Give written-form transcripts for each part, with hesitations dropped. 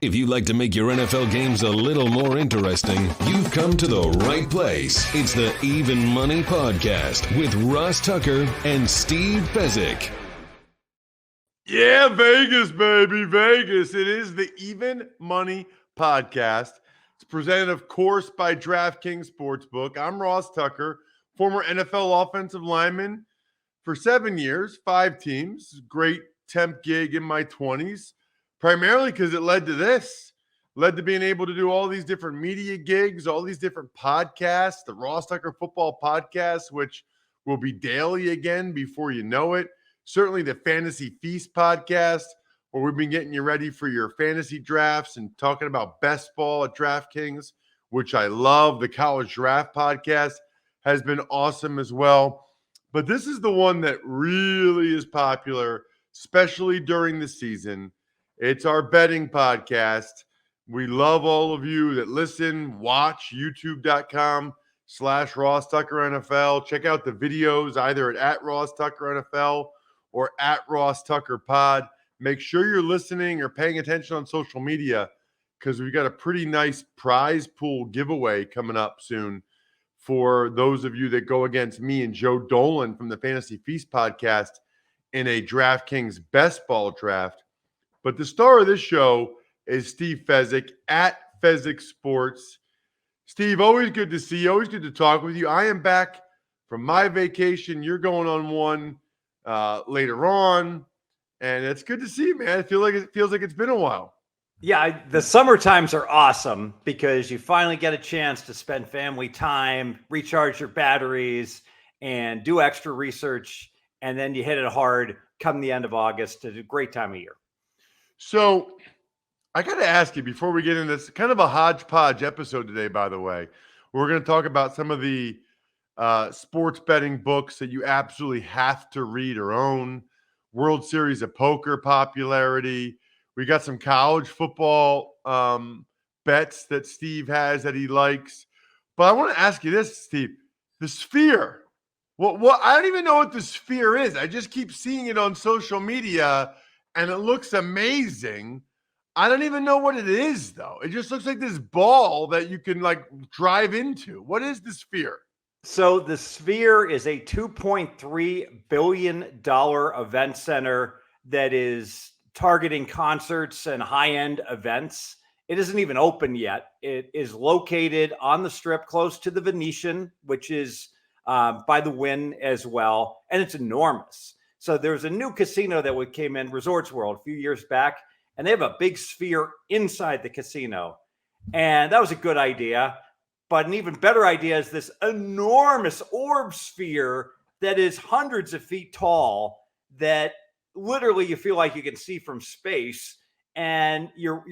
If you'd like to make your NFL games a little more interesting, you've come to the right place. It's the Even Money Podcast with Ross Tucker and Steve Fezzik. Yeah, Vegas, baby, Vegas. It is the Even Money Podcast. It's presented, of course, by DraftKings Sportsbook. I'm Ross Tucker, former NFL offensive lineman for 7 years, 5 teams. Great temp gig in my 20s, primarily because it led to this. Led to being able to do all these different media gigs, all these different podcasts, the Ross Tucker Football Podcast, which will be daily again before you know it. Certainly the Fantasy Feast podcast, where we've been getting you ready for your fantasy drafts and talking about best ball at DraftKings, which I love. The College Draft podcast has been awesome as well. But this is the one that really is popular, especially during the season. It's our betting podcast. We love all of you that listen, watch, youtube.com/Ross Tucker NFL. Check out the videos either at Ross Tucker NFL or at Ross Tucker Pod. Make sure you're listening or paying attention on social media because we've got a pretty nice prize pool giveaway coming up soon for those of you that go against me and Joe Dolan from the Fantasy Feast podcast in a DraftKings best ball draft. But the star of this show is Steve Fezzik at Fezzik Sports. Steve, always good to see you. Always good to talk with you. I am back from my vacation. You're going on one later on, and it's good to see you, man. It feels like it's been a while. Yeah, the summer times are awesome because you finally get a chance to spend family time, recharge your batteries, and do extra research, and then you hit it hard come the end of August. It's a great time of year. So I got to ask you before we get into this, kind of a hodgepodge episode today, by the way. We're going to talk about some of the sports betting books that you absolutely have to read or own, World Series of Poker popularity. We got some college football bets that Steve has that he likes. But I want to ask you this, Steve. The Sphere. What I don't even know what the Sphere is. I just keep seeing it on social media, and it looks amazing. I don't even know what it is, though. It just looks like this ball that you can, like, drive into. What is the Sphere? So the Sphere is a $2.3 billion event center that is targeting concerts and high-end events. It isn't even open yet. It is located on the Strip close to the Venetian, which is by the Wynn as well. And it's enormous. So there's a new casino that came in, Resorts World, a few years back, and they have a big Sphere inside the casino. And that was a good idea. But an even better idea is this enormous orb sphere that is hundreds of feet tall that literally you feel like you can see from space. And you're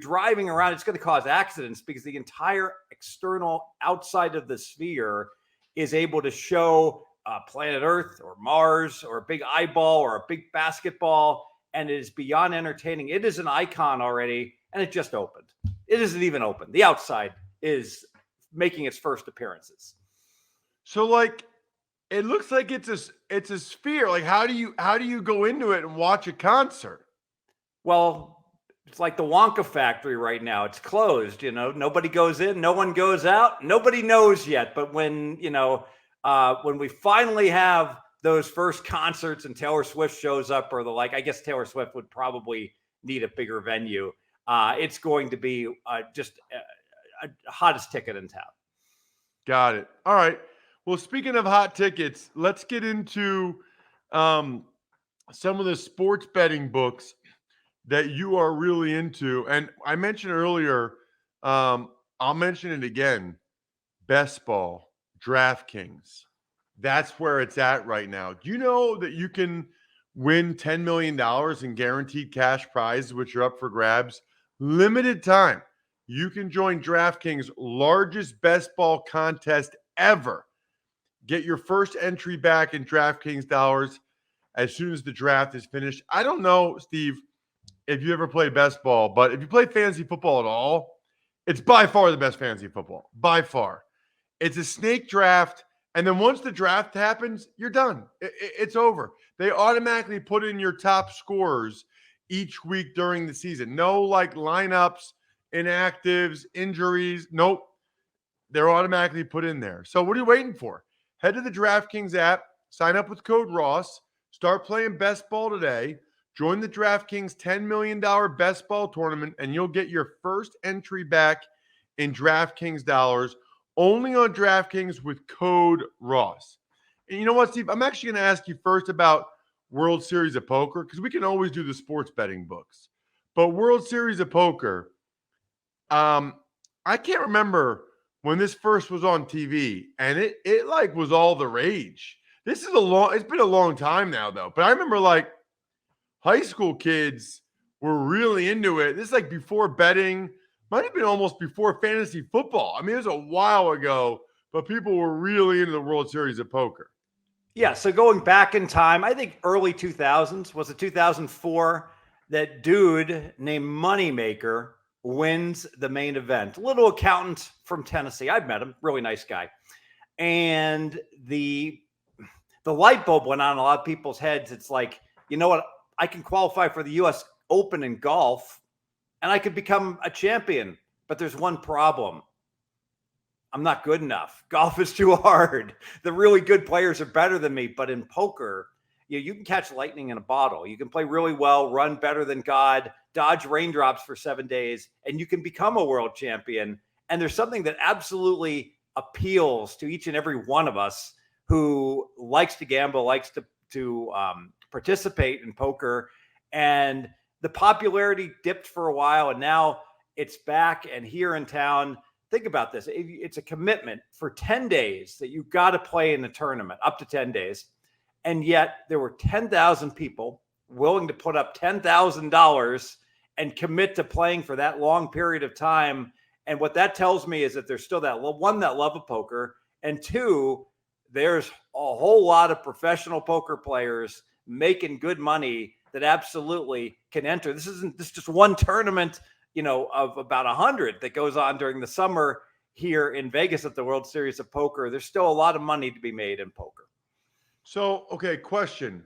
driving around. It's going to cause accidents because the entire external outside of the sphere is able to show planet Earth or Mars or a big eyeball or a big basketball. And it is beyond entertaining. It is an icon already, and it just opened. It isn't even open. The outside is making its first appearances. So, like, it looks like it's a sphere. Like, how do you go into it and watch a concert? Well, it's like the Wonka factory right now. It's closed. Nobody goes in, no one goes out. Nobody knows yet. But when we finally have those first concerts and Taylor Swift shows up or the like, I guess Taylor Swift would probably need a bigger venue. It's going to be just hottest ticket in town. Got it. All right. Well, speaking of hot tickets, let's get into some of the sports betting books that you are really into. And I mentioned earlier, I'll mention it again, Best Ball, DraftKings. That's where it's at right now. Do you know that you can win $10 million in guaranteed cash prizes, which are up for grabs? Limited time. You can join DraftKings' largest best ball contest ever. Get your first entry back in DraftKings dollars as soon as the draft is finished. I don't know, Steve, if you ever played best ball, but if you play fantasy football at all, it's by far the best fantasy football. By far. It's a snake draft, and then once the draft happens, you're done. It's over. They automatically put in your top scorers each week during the season. No like lineups, inactives, injuries. Nope. They're automatically put in there. So what are you waiting for? Head to the DraftKings app, sign up with code Ross, start playing best ball today, join the DraftKings $10 million best ball tournament, and you'll get your first entry back in DraftKings dollars only on DraftKings with code Ross. And you know what, Steve? I'm actually going to ask you first about World Series of Poker, because we can always do the sports betting books. But World Series of Poker, I can't remember when this first was on TV, and it like was all the rage. It's been a long time now though. But I remember like high school kids were really into it. This is like before betting, might have been almost before fantasy football. I mean, it was a while ago, but people were really into the World Series of Poker. Yeah, so going back in time, I think early 2000s, was it 2004, that dude named Moneymaker wins the main event. Little accountant from Tennessee. I've met him, really nice guy. And the light bulb went on in a lot of people's heads. It's like, you know what? I can qualify for the US Open in golf and I could become a champion. But there's one problem. I'm not good enough. Golf is too hard. The really good players are better than me. But in poker, you can catch lightning in a bottle. You can play really well, run better than God, dodge raindrops for 7 days, and you can become a world champion. And there's something that absolutely appeals to each and every one of us who likes to gamble, likes to participate in poker. And the popularity dipped for a while, and now it's back and here in town. Think about this. It's a commitment for 10 days that you've got to play in the tournament, up to 10 days. And yet there were 10,000 people willing to put up $10,000 and commit to playing for that long period of time. And what that tells me is that there's still that love of poker. And two, there's a whole lot of professional poker players making good money that absolutely can enter. This is just one tournament, of about 100 that goes on during the summer here in Vegas at the World Series of Poker. There's still a lot of money to be made in poker. So, okay, question.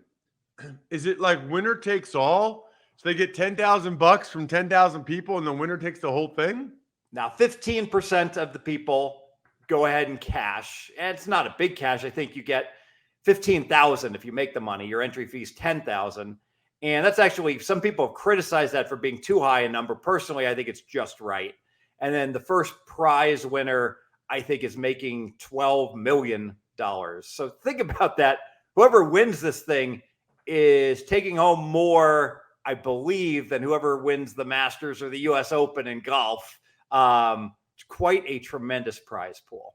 Is it like winner takes all? So they get $10,000 from 10,000 people and the winner takes the whole thing? Now, 15% of the people go ahead and cash. And it's not a big cash. I think you get $15,000 if you make the money. Your entry fee is $10,000. And that's actually, some people have criticized that for being too high a number. Personally, I think it's just right. And then the first prize winner, I think, is making $12 million. So think about that. Whoever wins this thing is taking home more, I believe, than whoever wins the Masters or the US Open in golf. It's quite a tremendous prize pool.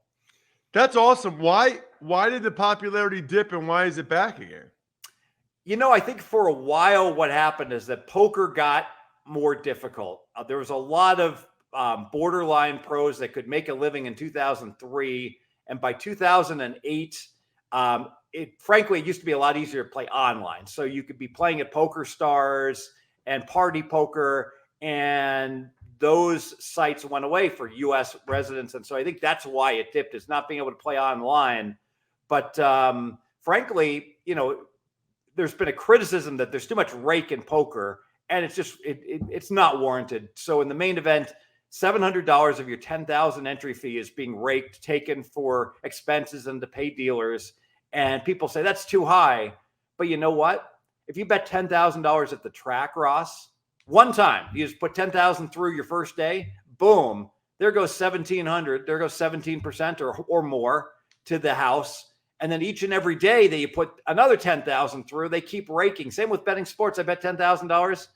That's awesome. Why did the popularity dip and why is it back again? I think for a while what happened is that poker got more difficult. There was a lot of borderline pros that could make a living in 2003. And by 2008, it used to be a lot easier to play online. So you could be playing at Poker Stars and Party Poker, and those sites went away for U.S. residents. And so I think that's why it dipped, is not being able to play online. But frankly, there's been a criticism that there's too much rake in poker, and it's just, it's not warranted. So in the main event, $700 of your $10,000 entry fee is being raked, taken for expenses and to pay dealers. And people say that's too high. But you know what? If you bet $10,000 at the track, Ross, one time, you just put $10,000 through your first day, boom, there goes $1,700. There goes 17% or more to the house. And then each and every day that you put another $10,000 through, they keep raking. Same with betting sports. I bet $10,000.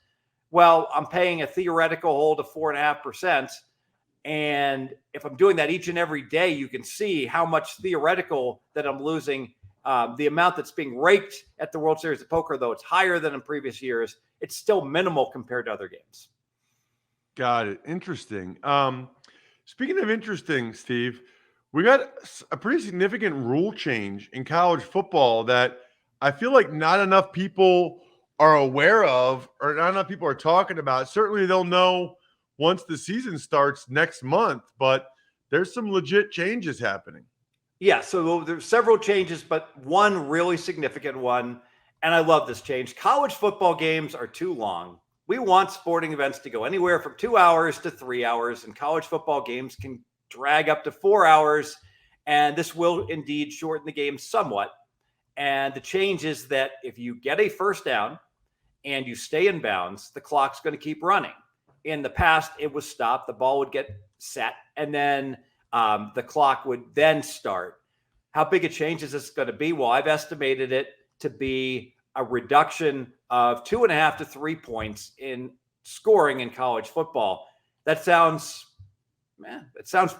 Well, I'm paying a theoretical hold of 4.5%. And if I'm doing that each and every day, you can see how much theoretical that I'm losing. The amount that's being raked at the World Series of Poker, though it's higher than in previous years, it's still minimal compared to other games. Got it. Interesting. Speaking of interesting, Steve, we got a pretty significant rule change in college football that I feel like not enough people are aware of, or not enough people are talking about. Certainly they'll know once the season starts next month, but there's some legit changes happening. Yeah, so there's several changes, but one really significant one, and I love this change. College football games are too long. We want sporting events to go anywhere from 2 hours to 3 hours, and college football games can drag up to 4 hours. And this will indeed shorten the game somewhat. And the change is that if you get a first down and you stay in bounds, the clock's going to keep running. In the past, it was stopped. The ball would get set, and then the clock would then start. How big a change is this going to be? Well, I've estimated it to be a reduction of 2.5 to 3 points in scoring in college football. That sounds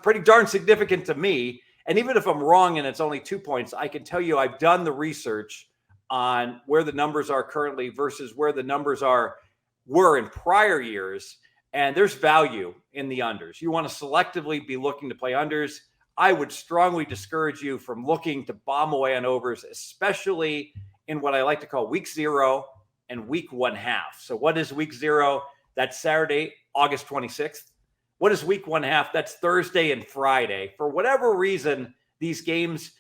pretty darn significant to me. And even if I'm wrong and it's only 2 points, I can tell you I've done the research on where the numbers are currently versus where the numbers were in prior years. And there's value in the unders. You want to selectively be looking to play unders. I would strongly discourage you from looking to bomb away on overs, especially in what I like to call week 0 and week 1/2. So what is week 0? That's Saturday, August 26th. What is week 1/2? That's Thursday and Friday. For whatever reason, these games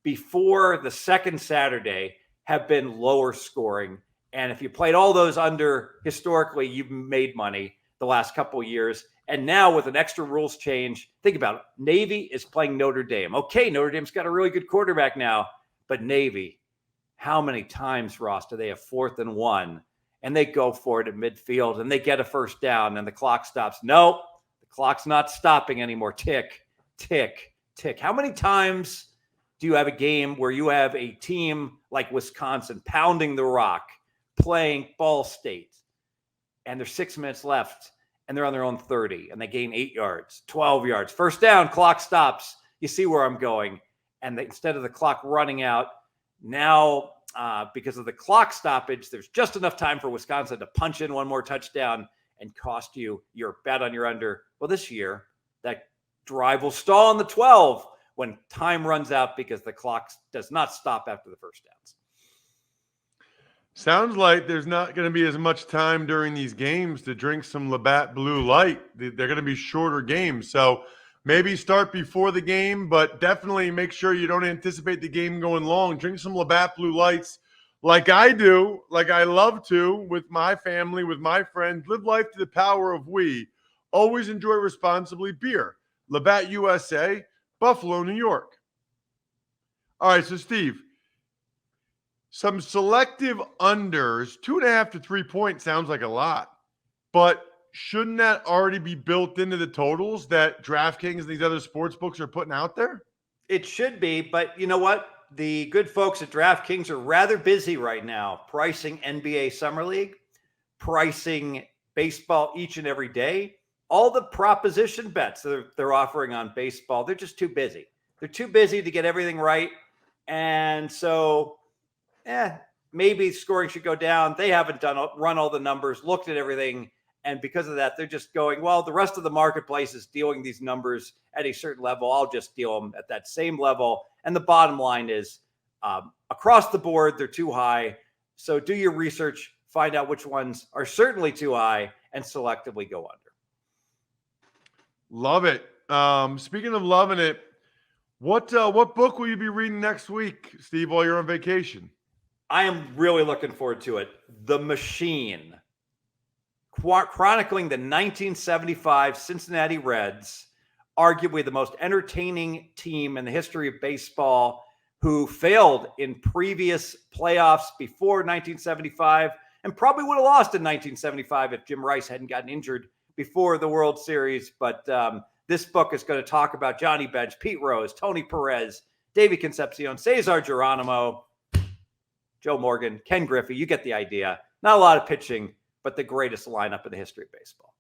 before the second Saturday have been lower scoring. And if you played all those under historically, you've made money the last couple of years. And now with an extra rules change, think about it. Navy is playing Notre Dame. Okay, Notre Dame's got a really good quarterback now, but Navy, how many times, Ross, do they have 4th and 1 and they go for it at midfield and they get a first down and the clock stops? No, the clock's not stopping anymore. Tick, tick, tick. How many times do you have a game where you have a team like Wisconsin pounding the rock, playing Ball State, and there's 6 minutes left and they're on their own 30 and they gain 8 yards, 12 yards, first down, clock stops. You see where I'm going. And instead of the clock running out, now, because of the clock stoppage, there's just enough time for Wisconsin to punch in one more touchdown and cost you your bet on your under. Well, this year, that drive will stall on the 12 when time runs out because the clock does not stop after the first downs. Sounds like there's not going to be as much time during these games to drink some Labatt Blue Light. They're going to be shorter games. So maybe start before the game, but definitely make sure you don't anticipate the game going long. Drink some Labatt Blue Lights like I do, like I love to, with my family, with my friends. Live life to the power of we. Always enjoy responsibly. Beer, Labatt USA, Buffalo, New York. All right, so Steve, some selective unders, 2.5 to 3 points sounds like a lot, but shouldn't that already be built into the totals that DraftKings and these other sports books are putting out there? It should be, but you know what? The good folks at DraftKings are rather busy right now pricing NBA Summer League, pricing baseball each and every day. All the proposition bets they're offering on baseball, they're just too busy. They're too busy to get everything right. And so, maybe scoring should go down. They haven't run all the numbers, looked at everything. And because of that, they're just going, well, the rest of the marketplace is dealing these numbers at a certain level. I'll just deal them at that same level. And the bottom line is across the board, they're too high. So do your research, find out which ones are certainly too high, and selectively go under. Love it. Speaking of loving it, what book will you be reading next week, Steve, while you're on vacation? I am really looking forward to it. The Machine, chronicling the 1975 Cincinnati Reds, arguably the most entertaining team in the history of baseball, who failed in previous playoffs before 1975 and probably would have lost in 1975 if Jim Rice hadn't gotten injured before the World Series. But this book is going to talk about Johnny Bench, Pete Rose, Tony Perez, Davey Concepcion, Cesar Geronimo, Joe Morgan, Ken Griffey. You get the idea. Not a lot of pitching, but the greatest lineup in the history of baseball.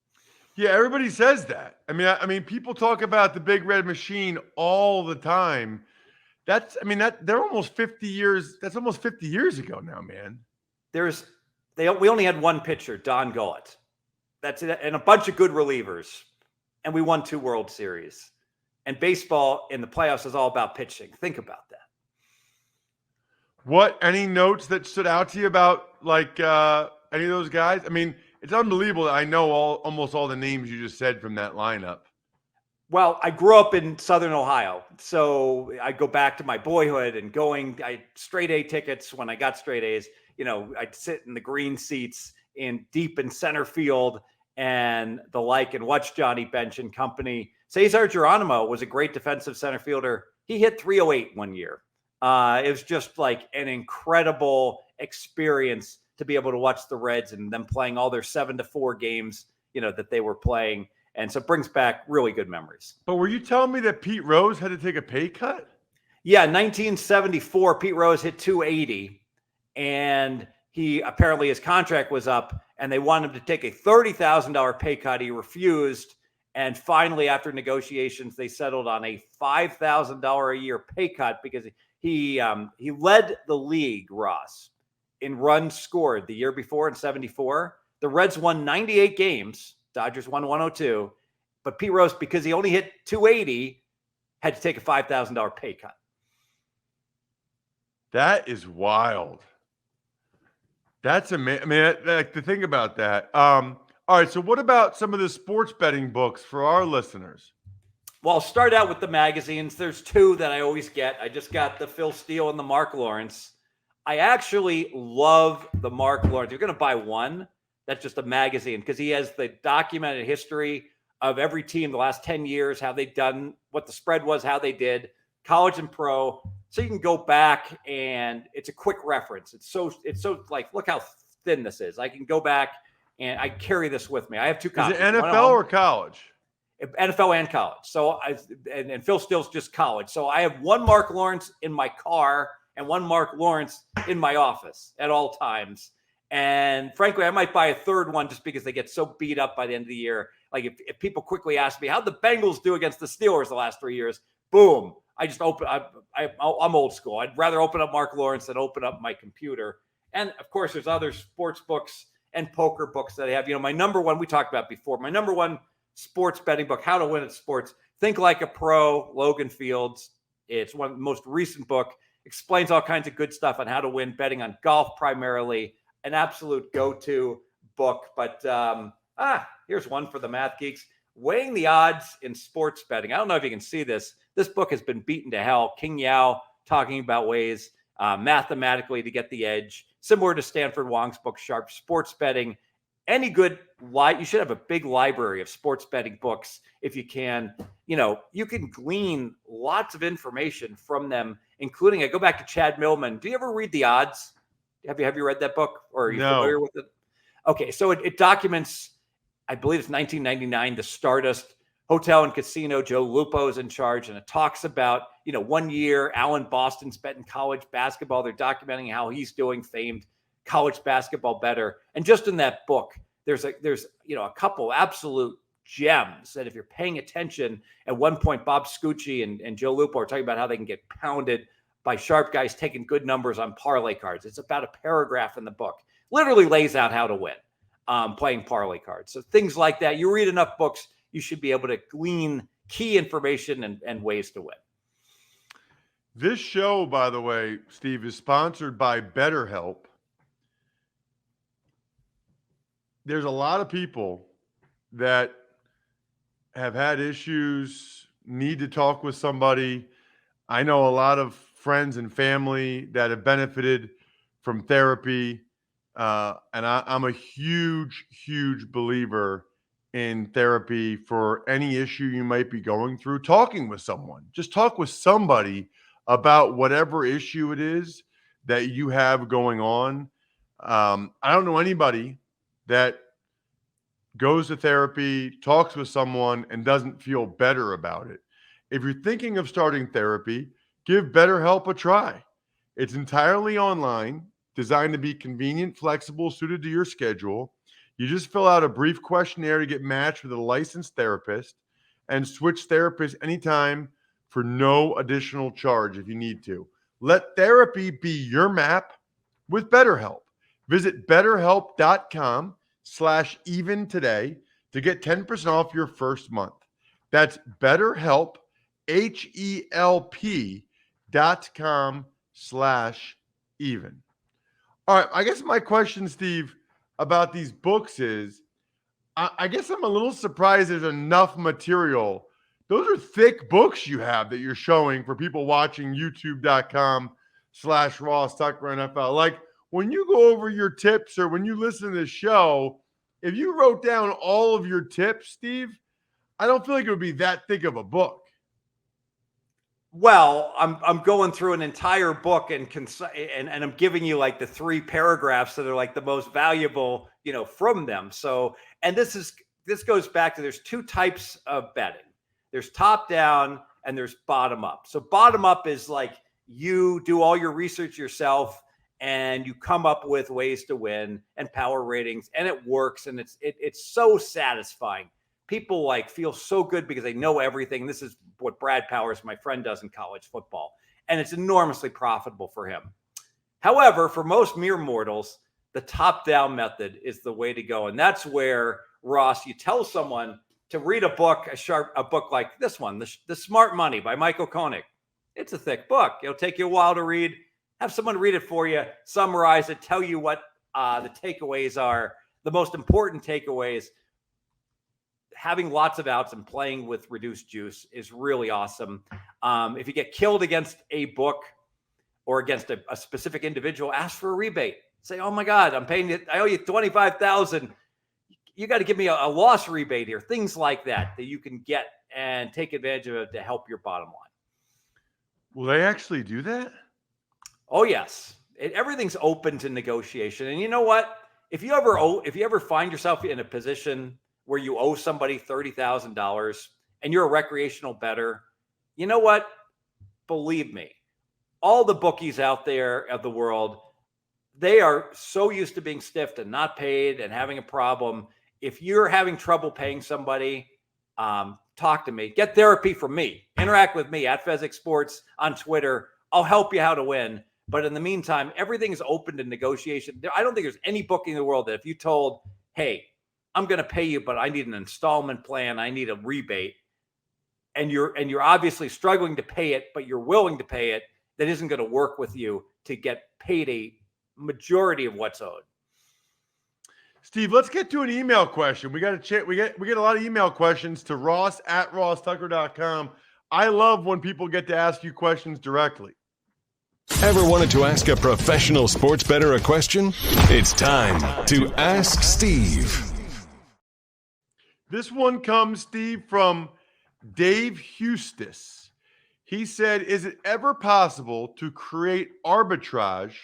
Yeah, everybody says that. I mean, people talk about the Big Red Machine all the time. They're almost 50 years. That's almost 50 years ago now, man. We only had one pitcher, Don Gullett. That's it, and a bunch of good relievers, and we won 2 World Series. And baseball in the playoffs is all about pitching. Think about that. Any notes that stood out to you about any of those guys? I mean, it's unbelievable that I know almost all the names you just said from that lineup. Well, I grew up in Southern Ohio, so I go back to my boyhood and I straight A tickets when I got straight A's. I'd sit in the green seats in deep in center field and the like, and watch Johnny Bench and company. Cesar Geronimo was a great defensive center fielder. He hit 308 one year. It was just like an incredible experience to be able to watch the Reds and them playing all their 7-4 games, that they were playing. And so it brings back really good memories. But were you telling me that Pete Rose had to take a pay cut? Yeah, 1974, Pete Rose hit 280, and apparently his contract was up, and they wanted him to take a $30,000 pay cut. He refused, and finally, after negotiations, they settled on a $5,000 a year pay cut because he led the league, Ross, in runs scored the year before in 74. The Reds won 98 games. Dodgers won 102. But Pete Rose, because he only hit 280, had to take a $5,000 pay cut. That is wild. That's amazing. I mean, like, to think about that. All right, so what about some of the sports betting books for our listeners? Well, I'll start out with the magazines. There's two that I always get. I just got the Phil Steele and the Mark Lawrence. I actually love the Mark Lawrence. You're going to buy one. That's just a magazine because he has the documented history of every team the last 10 years, how they've done, what the spread was, how they did, college and pro. So you can go back and it's a quick reference. It's so like, look how thin this is. I can go back and I carry this with me. I have two copies. Is it NFL or college? NFL and college. So and Phil Steele's just college. So I have one Mark Lawrence in my car and one Mark Lawrence in my office at all times. And frankly, I might buy a third one just because they get so beat up by the end of the year. Like if people quickly ask me, how'd the Bengals do against the Steelers the last 3 years? Boom. I just I'm old school. I'd rather open up Mark Lawrence than open up my computer. And of course, there's other sports books and poker books that I have. My number one, we talked about before, my number one sports betting book, How to Win at Sports. Think Like a Pro, Logan Fields. It's one of the most recent book. Explains all kinds of good stuff on how to win betting on golf primarily. An absolute go-to book. But here's one for the math geeks. Weighing the Odds in Sports Betting. I don't know if you can see this. This book has been beaten to hell. King Yao talking about ways mathematically to get the edge. Similar to Stanford Wong's book, Sharp Sports Betting. Any good you should have a big library of sports betting books if you can. You can glean lots of information from them, including, I go back to Chad Millman. Do you ever read The Odds? Have you read that book, or are you familiar with it? Okay, so it documents, I believe it's 1999, the Stardust Hotel and Casino. Joe Lupo is in charge, and it talks about, 1 year, Alan Boston's betting college basketball. They're documenting how he's doing, famed college basketball better. And just in that book, there's a couple absolute gems that if you're paying attention. At one point, Bob Scucci and Joe Lupo are talking about how they can get pounded by sharp guys taking good numbers on parlay cards. It's about a paragraph in the book. Literally lays out how to win playing parlay cards. So things like that. You read enough books, you should be able to glean key information and ways to win. This show, by the way, Steve, is sponsored by BetterHelp. There's a lot of people that have had issues, need to talk with somebody. I know a lot of friends and family that have benefited from therapy. And I'm a huge, huge believer in therapy for any issue you might be going through. Talking with someone, just talk with somebody about whatever issue it is that you have going on. I don't know anybody that goes to therapy, talks with someone, and doesn't feel better about it. If you're thinking of starting therapy, give BetterHelp a try. It's entirely online, designed to be convenient, flexible, suited to your schedule. You just fill out a brief questionnaire to get matched with a licensed therapist and switch therapists anytime for no additional charge if you need to. Let therapy be your map with BetterHelp. Visit BetterHelp.com/even today to get 10% off your first month. That's BetterHelp, HELP.com/even. All right, I guess my question, Steve, about these books is, I guess I'm a little surprised there's enough material. Those are thick books you have that you're showing for people watching YouTube.com/Ross Tucker NFL. Like, when you go over your tips or when you listen to the show, if you wrote down all of your tips, Steve, I don't feel like it would be that thick of a book. Well, I'm going through an entire book and I'm giving you like the 3 paragraphs that are like the most valuable, from them. So, and this goes back to, there's 2 types of betting. There's top down and there's bottom up. So bottom up is like you do all your research yourself and you come up with ways to win and power ratings, and it works, and it's so satisfying. People like feel so good because they know everything. This is what Brad Powers, my friend, does in college football, and it's enormously profitable for him. However, for most mere mortals, the top-down method is the way to go, and that's where, Ross, you tell someone to read a book, a book like this one, The Smart Money by Michael Koenig. It's a thick book. It'll take you a while to read. Have someone read it for you, summarize it, tell you what the takeaways are, the most important takeaways. Having lots of outs and playing with reduced juice is really awesome. If you get killed against a book or against a specific individual, ask for a rebate. Say, oh my God, I owe you $25,000. You got to give me a loss rebate here. Things like that you can get and take advantage of it to help your bottom line. Will they actually do that? Oh yes. Everything's open to negotiation. And you know what? If you ever find yourself in a position where you owe somebody $30,000 and you're a recreational bettor, you know what? Believe me, all the bookies out there of the world, they are so used to being stiffed and not paid and having a problem. If you're having trouble paying somebody, talk to me. Get therapy from me. Interact with me at Fezzik Sports on Twitter. I'll help you how to win. But in the meantime, everything is open to negotiation. I don't think there's any bookie in the world that if you told, hey, I'm going to pay you, but I need an installment plan, I need a rebate, and you're obviously struggling to pay it, but you're willing to pay it, that isn't going to work with you to get paid a majority of what's owed. Steve, let's get to an email question. We got we get a lot of email questions to ross@rosstucker.com. I love when people get to ask you questions directly. Ever wanted to ask a professional sports bettor a question? It's time to Ask Steve. This one comes, Steve, from Dave Hustis. He said, is it ever possible to create arbitrage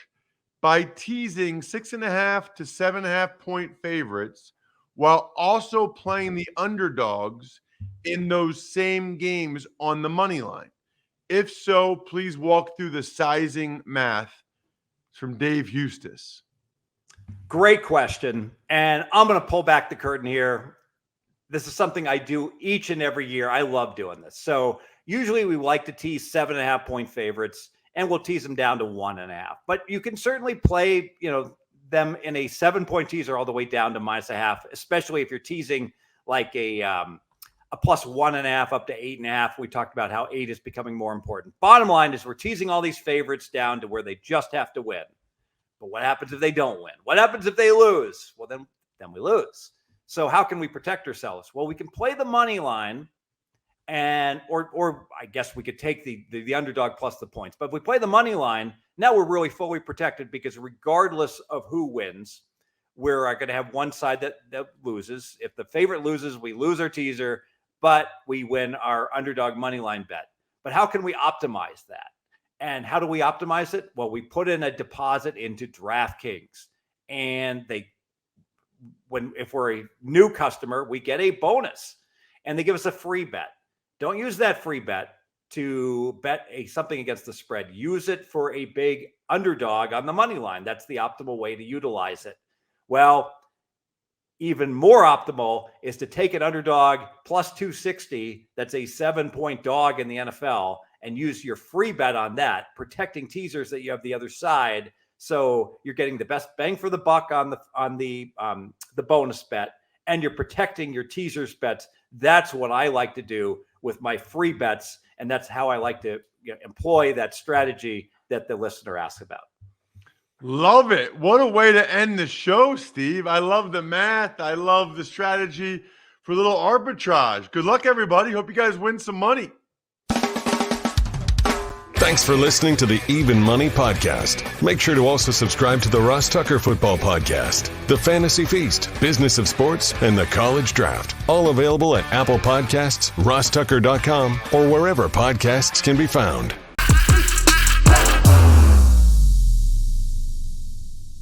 by teasing 6.5 to 7.5 point favorites while also playing the underdogs in those same games on the money line? If so, please walk through the sizing math. It's from Dave Hustis. Great question. And I'm going to pull back the curtain here. This is something I do each and every year. I love doing this. So usually we like to tease 7.5 point favorites, and we'll tease them down to 1.5. But you can certainly play, them in a 7-point teaser all the way down to -0.5, especially if you're teasing like a plus 1.5 up to 8.5. We talked about how 8 is becoming more important. Bottom line is we're teasing all these favorites down to where they just have to win. But what happens if they don't win? What happens if they lose? Well, then we lose. So how can we protect ourselves? Well, we can play the money line, and or I guess we could take the underdog plus the points. But if we play the money line, now we're really fully protected, because regardless of who wins, we're going to have one side that loses. If the favorite loses, we lose our teaser, but we win our underdog money line bet. But how can we optimize that? And how do we optimize it? Well, we put in a deposit into DraftKings, and if we're a new customer, we get a bonus, and they give us a free bet. Don't use that free bet to bet something against the spread. Use it for a big underdog on the money line. That's the optimal way to utilize it. Well, even more optimal is to take an underdog plus 260, that's a 7-point dog in the NFL, and use your free bet on that, protecting teasers that you have the other side. So you're getting the best bang for the buck on the bonus bet, and you're protecting your teasers bets. That's what I like to do with my free bets, and that's how I like to employ that strategy that the listener asked about. Love it. What a way to end the show, Steve. I love the math. I love the strategy for a little arbitrage. Good luck, everybody. Hope you guys win some money. Thanks for listening to the Even Money Podcast. Make sure to also subscribe to the Ross Tucker Football Podcast, The Fantasy Feast, Business of Sports, and The College Draft. All available at Apple Podcasts, rosstucker.com, or wherever podcasts can be found.